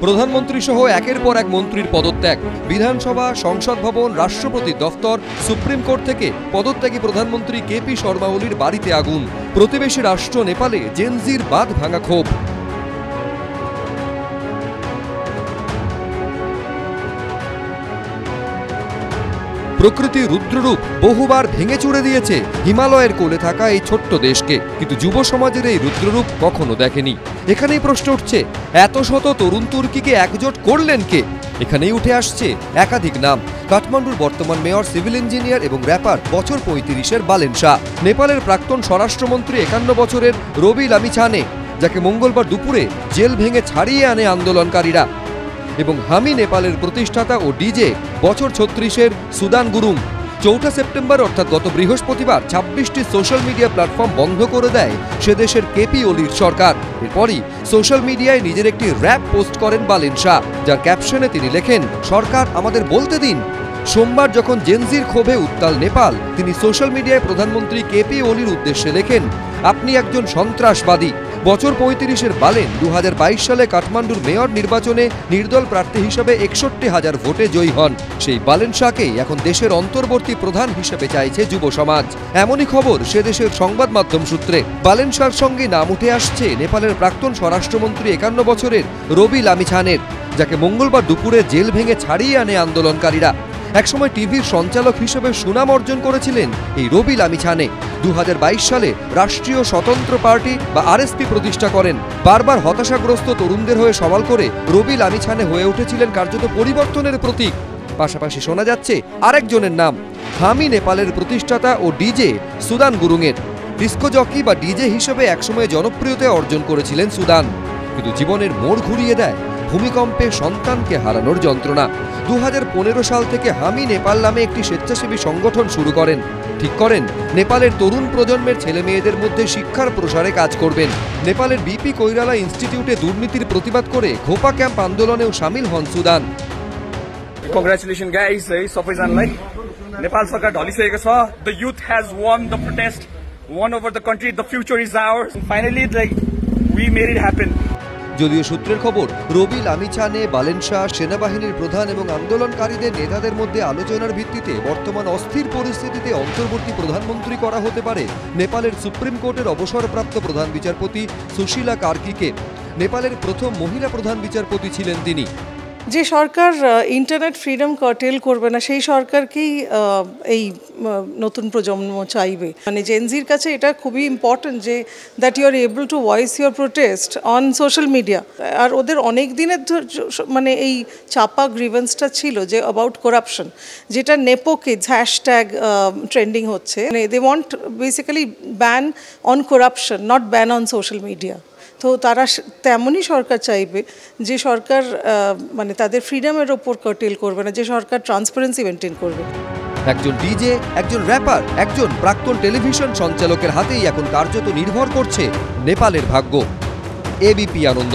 প্রধানমন্ত্রী সহ একের পর এক মন্ত্রীর পদত্যাগ, বিধানসভা, সংসদ ভবন, রাষ্ট্রপতির দফতর, সুপ্রিম কোর্ট থেকে পদত্যাগী প্রধানমন্ত্রী কেপি শর্মা ওলির বাড়িতে আগুন। প্রতিবেশী রাষ্ট্র নেপালে জেনজির বাঁধ ভাঙা ক্ষোভ। প্রকৃতি রুদ্ররূপ বহুবার ভেঙে চুড়ে দিয়েছে হিমালয়ের কোলে থাকা এই ছোট্ট দেশকে, কিন্তু যুব সমাজের এই রুদ্ররূপ কখনো দেখেনি। এখানেই প্রশ্ন উঠছে, এত শত তরুণ তুর্কিকে একজোট করলেন কে? এখানেই উঠে আসছে একাধিক নাম। কাঠমান্ডুর বর্তমান মেয়র, সিভিল ইঞ্জিনিয়ার এবং র্যাপার বছর ৩৫-এর বালেন শাহ, নেপালের প্রাক্তন স্বরাষ্ট্রমন্ত্রী ৫১ বছরের রবি লামিছানে, যাকে মঙ্গলবার দুপুরে জেল ভেঙে ছাড়িয়ে আনে আন্দোলনকারীরা, এবং হামি নেপালের প্রতিষ্ঠাতা ও ডিজে বছর ৩৬-এর সুদান গুরুং। ৪ সেপ্টেম্বর অর্থাৎ গত বৃহস্পতিবার ২৬টি সোশ্যাল মিডিয়া প্ল্যাটফর্ম বন্ধ করে দেয় সে দেশের কেপি ওলির সরকার। এরপরই সোশ্যাল মিডিয়ায় নিজের একটি র্যাপ পোস্ট করেন বালেন শাহ, যার ক্যাপশনে তিনি লেখেন, সরকার আমাদের বলতে দিন। সোমবার যখন জেনজির ক্ষোভে উত্তাল নেপাল, তিনি সোশ্যাল মিডিয়ায় প্রধানমন্ত্রী কেপি ওলির উদ্দেশ্যে লেখেন, আপনি একজন সন্ত্রাসবাদী। বছর ৩৫-এর বালেন ২০২২ সালে কাঠমান্ডুর মেয়র নির্বাচনে নির্দল প্রার্থী হিসেবে ৬১,০০০ ভোটে জয়ী হন। সেই বালেন শাহকেই এখন দেশের অন্তর্বর্তী প্রধান হিসেবে চাইছে যুব সমাজ। এমনই খবর সে দেশের সংবাদ মাধ্যম সূত্রে। বালেন শাহর সঙ্গে নাম উঠে আসছে নেপালের প্রাক্তন স্বরাষ্ট্রমন্ত্রী ৫১ বছরের রবি লামিছানের, যাকে মঙ্গলবার দুপুরে জেল ভেঙে ছাড়িয়ে আনে আন্দোলনকারীরা। একসময় টিভির সঞ্চালক হিসেবে সুনাম অর্জন করেছিলেন এই রবি লামিছানে। ২০২২ সালে রাষ্ট্রীয় স্বতন্ত্র পার্টি বা আরএসপি প্রতিষ্ঠা করেন। বারবার হতাশাগ্রস্ত তরুণদের হয়ে সওয়াল করে রবি লামিছানে হয়ে উঠেছিলেন কার্যত পরিবর্তনের প্রতীক। পাশাপাশি শোনা যাচ্ছে আরেকজনের নাম, হামি নেপালের প্রতিষ্ঠাতা ও ডিজে সুদান গুরুংয়ের। ডিস্কো জকি বা ডিজে হিসেবে একসময় জনপ্রিয়তা অর্জন করেছিলেন সুদান, কিন্তু জীবনের মোড় ঘুরিয়ে দেয় ভূমিকম্পে সন্তানকে হারানোর যন্ত্রণা। ২০১৫ সাল থেকে হামি নেপাল নামে একটি স্বেচ্ছাসেবী সংগঠন শুরু করেন। ঠিক করেন নেপালের তরুণ প্রজন্মের ছেলে মেয়েদের মধ্যে শিক্ষার প্রসারে কাজ করবেন। নেপালের বিপি কৈরালা ইনস্টিটিউটে দুর্নীতির প্রতিবাদ করে ঘোপা ক্যাম্প আন্দোলনেও সামিল হন সুদান। Congratulations guys, सबैजनालाई नेपाल सरकार ढलिसकेको छ। The youth has won the protest, won over the country. The future is ours. Finally, we made it happen. যদিও সূত্রের খবর, রবি লামিছানে, বালেন শাহ, সেনাবাহিনীর প্রধান এবং আন্দোলনকারীদের নেতাদের মধ্যে আলোচনার ভিত্তিতে বর্তমান অস্থির পরিস্থিতিতে অন্তর্বর্তী প্রধানমন্ত্রী করা হতে পারে নেপালের সুপ্রিম কোর্টের অবসরপ্রাপ্ত প্রধান বিচারপতি সুশীলা কার্কিকে। নেপালের প্রথম মহিলা প্রধান বিচারপতি ছিলেন তিনি। যে সরকার ইন্টারনেট ফ্রিডম কার্টেল করবে না, সেই সরকারকেই এই নতুন প্রজন্ম চাইবে। মানে জেনজির কাছে এটা খুবই ইম্পর্টেন্ট যে that you are able to voice your protest on social media. আর ওদের অনেক দিনের মানে এই চাপা গ্রিভেন্সটা ছিল যে অ্যাবাউট করাপশন, যেটা নেপো কিডস হ্যাশট্যাগ ট্রেন্ডিং হচ্ছে। মানে they want basically ban on corruption, not ban on social media. তো তারা তেমনই সরকার চাইবে যে সরকার মানে তাদের ফ্রিডমের ওপর কার্টেল করবে না, যে সরকার ট্রান্সপারেন্সি মেনটেন করবে। একজন ডিজে, একজন র্যাপার, একজন প্রাক্তন টেলিভিশন সঞ্চালকের হাতেই এখন কার্যত নির্ভর করছে নেপালের ভাগ্য। এবিপি আনন্দ।